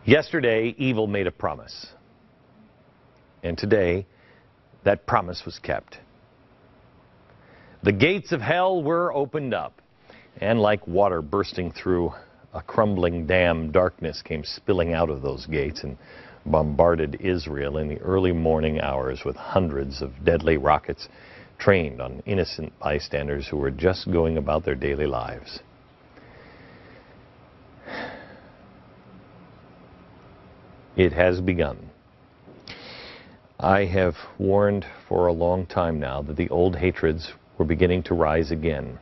Yesterday, evil made a promise. And today, that promise was kept. The gates of hell were opened up, and like water bursting through a crumbling dam, darkness came spilling out of those gates and bombarded Israel in the early morning hours with hundreds of deadly rockets trained on innocent bystanders who were just going about their daily lives. It has begun. I have warned for a long time now that the old hatreds were beginning to rise again.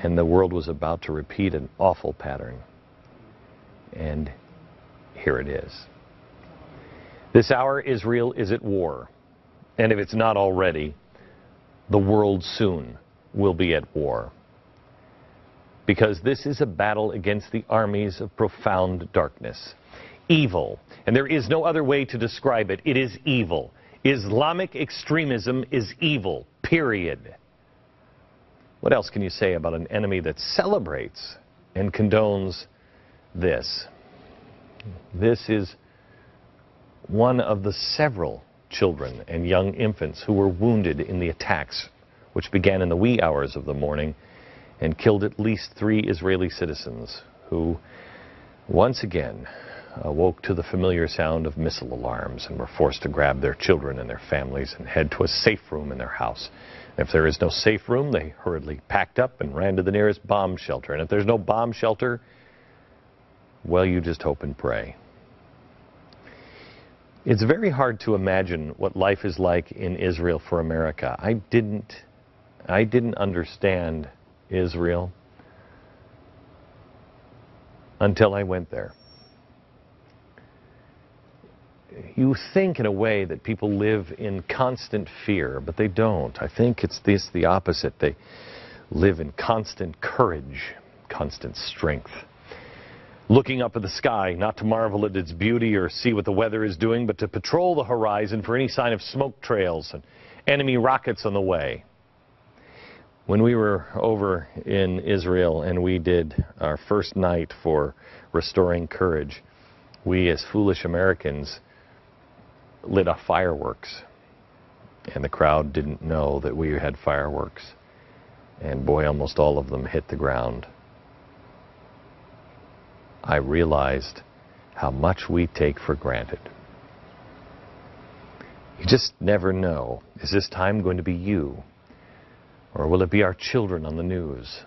And the world was about to repeat an awful pattern. And here it is. This hour, Israel is at war. And if it's not already, the world soon will be at war. Because this is a battle against the armies of profound darkness. Evil. And there is no other way to describe it. It is evil. Islamic extremism is evil. Period. What else can you say about an enemy that celebrates and condones this? This is one of the several children and young infants who were wounded in the attacks which began in the wee hours of the morning and killed at least 3 Israeli citizens who once again awoke to the familiar sound of missile alarms and were forced to grab their children and their families and head to a safe room in their house. If there is no safe room, they hurriedly packed up and ran to the nearest bomb shelter. And if there's no bomb shelter, well, you just hope and pray. It's very hard to imagine what life is like in Israel for America. I didn't understand Israel until I went there. You think in a way that people live in constant fear, but they don't. I think it's the opposite. They live in constant courage, constant strength. Looking up at the sky, not to marvel at its beauty or see what the weather is doing, but to patrol the horizon for any sign of smoke trails and enemy rockets on the way. When we were over in Israel and we did our first night for Restoring Courage, we as foolish Americans lit off fireworks, and the crowd didn't know that we had fireworks, and boy, almost all of them hit the ground. I realized how much we take for granted. You just never know. Is this time going to be you, or will it be our children on the news?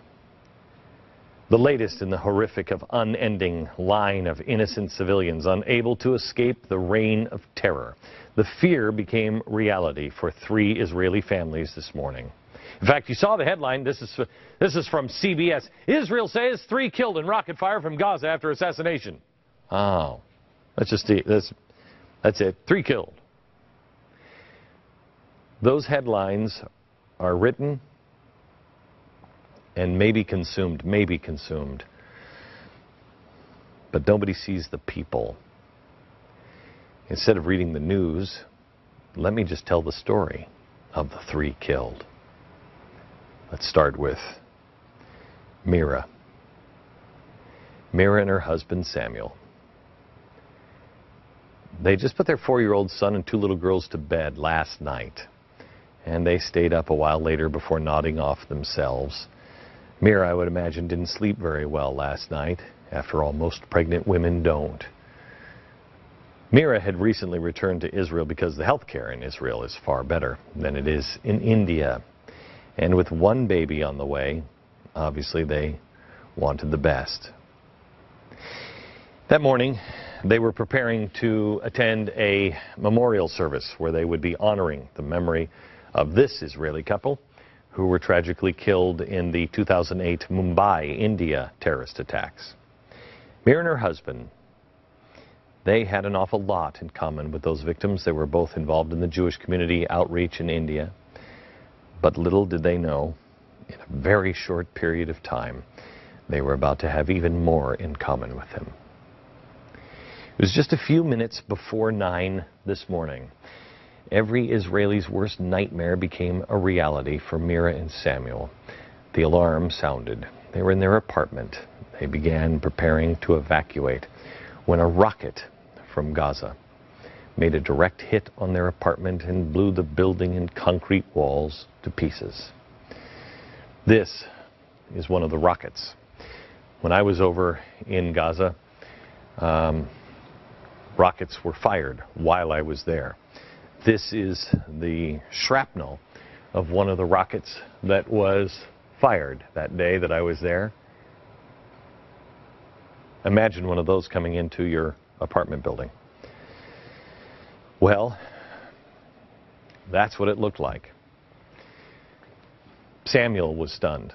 The latest in the horrific of unending line of innocent civilians unable to escape the reign of terror. The fear became reality for 3 Israeli families this morning. In fact, you saw the headline. This is from CBS. Israel says 3 killed in rocket fire from Gaza after assassination. Oh, that's it. 3 killed. Those headlines are written and maybe consumed. But nobody sees the people. Instead of reading the news, let me just tell the story of the 3 killed. Let's start with Mira. Mira and her husband Samuel. They just put their 4-year-old son and 2 little girls to bed last night. And they stayed up a while later before nodding off themselves. Mira, I would imagine, didn't sleep very well last night. After all, most pregnant women don't. Mira had recently returned to Israel because the health care in Israel is far better than it is in India. And with 1 baby on the way, obviously they wanted the best. That morning, they were preparing to attend a memorial service where they would be honoring the memory of this Israeli couple who were tragically killed in the 2008 Mumbai, India terrorist attacks. Mira and her husband, they had an awful lot in common with those victims. They were both involved in the Jewish community outreach in India. But little did they know, in a very short period of time, they were about to have even more in common with him. It was just a few minutes before 9 this morning. Every Israeli's worst nightmare became a reality for Mira and Samuel. The alarm sounded. They were in their apartment. They began preparing to evacuate when a rocket from Gaza made a direct hit on their apartment and blew the building and concrete walls to pieces. This is one of the rockets. When I was over in Gaza, rockets were fired while I was there. This is the shrapnel of one of the rockets that was fired that day that I was there. Imagine one of those coming into your apartment building. Well, that's what it looked like. Samuel was stunned.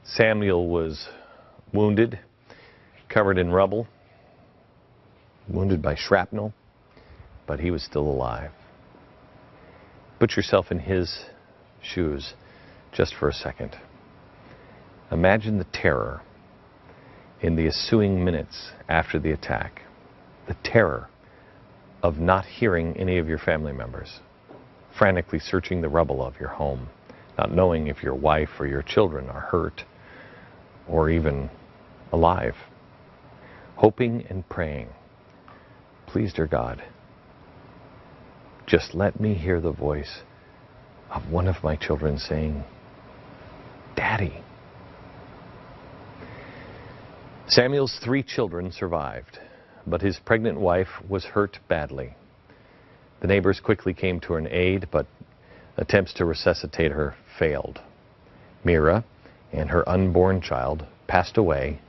Samuel was wounded, covered in rubble, wounded by shrapnel, but he was still alive. Put yourself in his shoes just for a second. Imagine the terror in the ensuing minutes after the attack. The terror of not hearing any of your family members, frantically searching the rubble of your home, not knowing if your wife or your children are hurt or even alive, hoping and praying, please, dear God, just let me hear the voice of one of my children saying, Daddy. Samuel's 3 children survived, but his pregnant wife was hurt badly. The neighbors quickly came to her aid, but attempts to resuscitate her failed. Mira and her unborn child passed away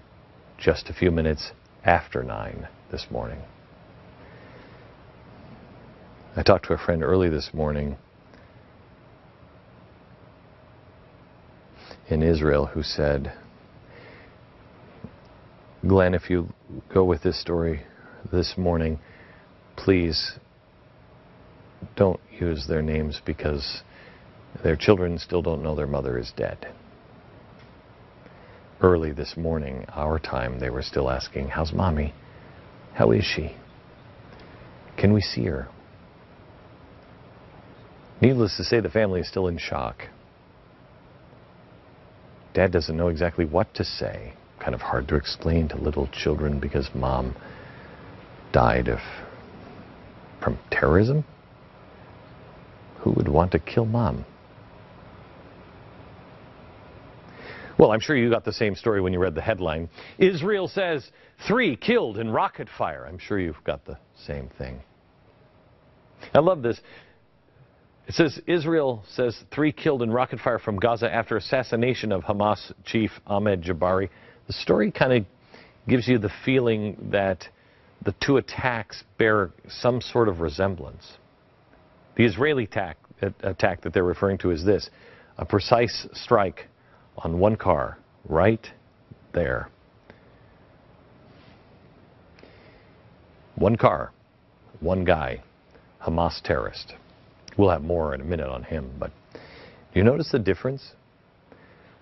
just a few minutes after 9 this morning. I talked to a friend early this morning in Israel who said, Glenn, if you go with this story this morning, please don't use their names because their children still don't know their mother is dead. Early this morning, our time, they were still asking, how's Mommy? How is she? Can we see her? Needless to say, the family is still in shock. Dad doesn't know exactly what to say. Kind of hard to explain to little children because Mom died from terrorism. Who would want to kill Mom? Well, I'm sure you got the same story when you read the headline. Israel says 3 killed in rocket fire. I'm sure you've got the same thing. I love this. It says Israel says 3 killed in rocket fire from Gaza after assassination of Hamas chief Ahmed Jabari. The story kind of gives you the feeling that the 2 attacks bear some sort of resemblance. The Israeli attack that they're referring to is this: a precise strike on one car right there. One car, one guy, Hamas terrorist. We'll have more in a minute on him, but do you notice the difference?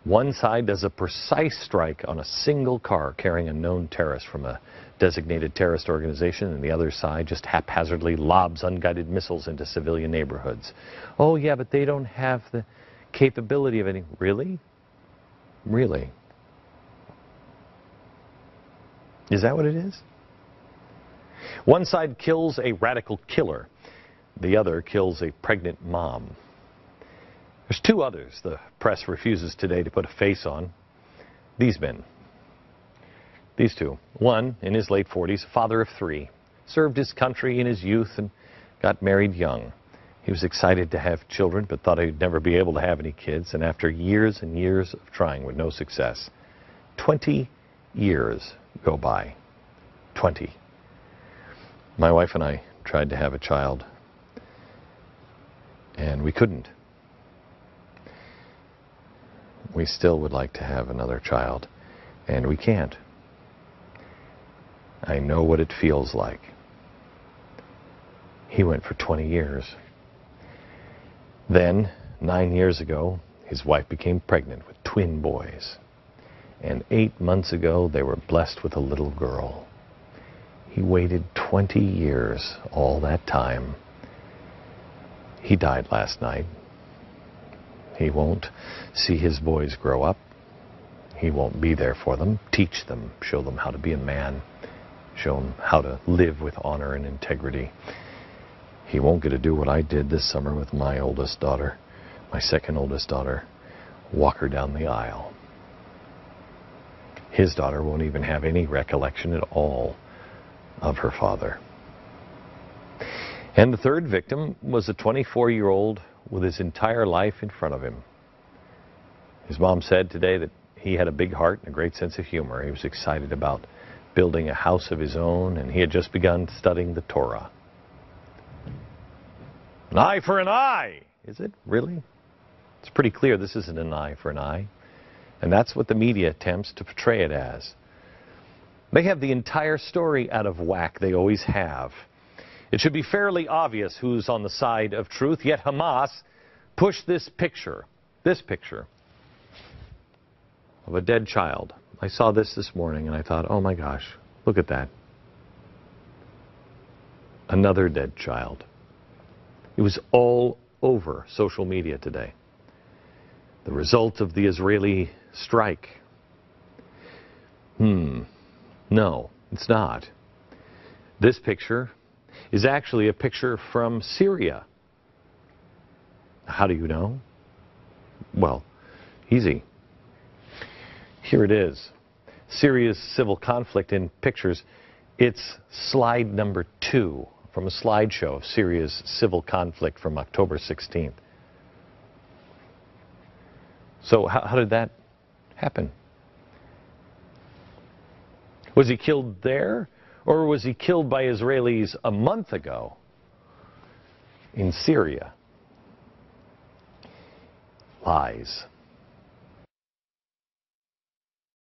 One side does a precise strike on a single car carrying a known terrorist from a designated terrorist organization, and the other side just haphazardly lobs unguided missiles into civilian neighborhoods. Oh yeah, but they don't have the capability of any... Really? Really? Is that what it is? One side kills a radical killer. The other kills a pregnant mom. There's 2 others the press refuses today to put a face on. These men. These 2. One, in his late 40s, father of 3, served his country in his youth and got married young. He was excited to have children, but thought he'd never be able to have any kids. And after years and years of trying with no success, 20 years go by. 20. My wife and I tried to have a child, and we couldn't. We still would like to have another child, and we can't. I know what it feels like. He went for 20 years. Then, 9 years ago, his wife became pregnant with twin boys. And 8 months ago, they were blessed with a little girl. He waited 20 years, all that time. He died last night. He won't see his boys grow up. He won't be there for them. Teach them, show them how to be a man, show them how to live with honor and integrity. He won't get to do what I did this summer with my oldest daughter, my second oldest daughter, walk her down the aisle. His daughter won't even have any recollection at all of her father. And the third victim was a 24-year-old with his entire life in front of him. His mom said today that he had a big heart and a great sense of humor. He was excited about building a house of his own, and he had just begun studying the Torah. An eye for an eye! Is it really? It's pretty clear this isn't an eye for an eye. And that's what the media attempts to portray it as. They have the entire story out of whack. They always have. It should be fairly obvious who's on the side of truth, yet Hamas pushed this picture of a dead child. I saw this morning and I thought, oh my gosh, look at that. Another dead child. It was all over social media today. The result of the Israeli strike. No, it's not. This picture is actually a picture from Syria. How do you know? Well, easy. Here it is. Syria's civil conflict in pictures. It's slide number 2 from a slideshow of Syria's civil conflict from October 16th. So how did that happen? Was he killed there? Or was he killed by Israelis a month ago in Syria? Lies.